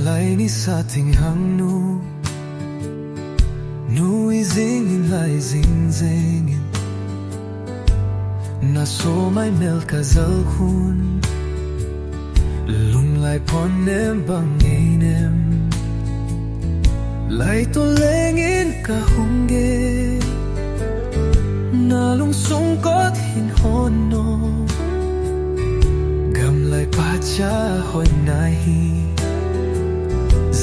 lại ni sa tình hang nu nu izing in lại zing zing in na so mai mel ka zal khun lung lại pon nem bang nem lại to leng in ka hung ge na lung sung có hin hon no gam lại pa cha hoi nai hi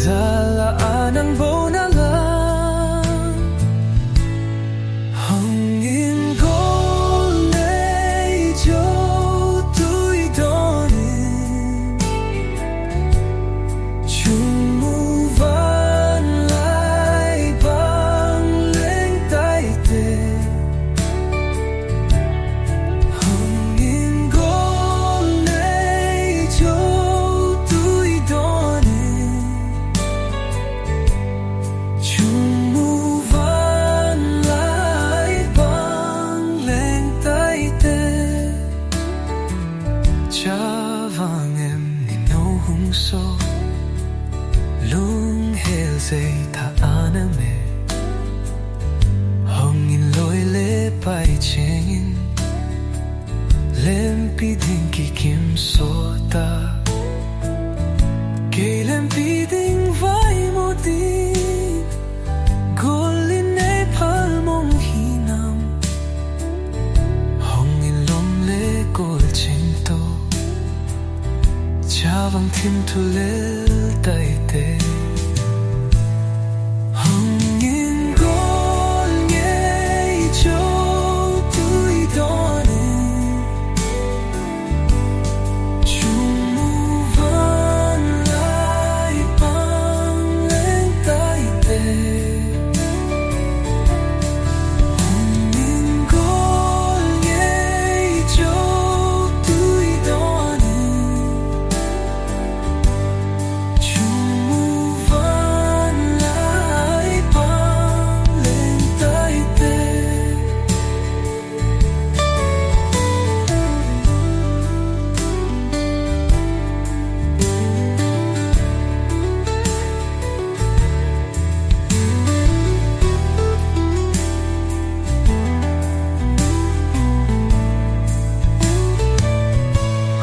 zala anang bo na la hong in go nei jo tui don in chung mu van lai bang leng tai te hong in go nei jo tui don in chung mu van lai bang leng tai te cha vang em ni no hung so lung hel say tha aname hong in loi le pai cheng lem pi ding ki kim so ta ke lem pi ding vai mo din golin nei phal mong hinam hong in lom le gol ching to cha vang thim thu le tai te hong in gol ngei cho tui don in chung mu van lai bang leng tai te hong in gol ngei cho tui don in chung mu van lai bang leng tai te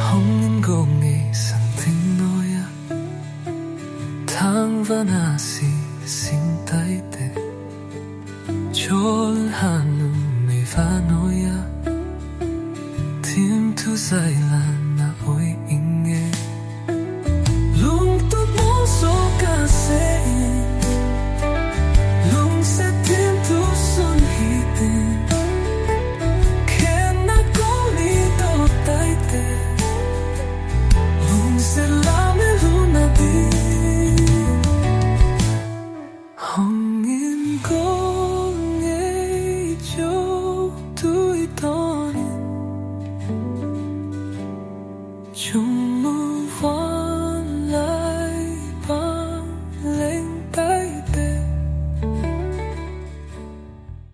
hong in go ngei sang thing noya thang vana si sing tai te chol hanu me va noya tim tu sai la na oi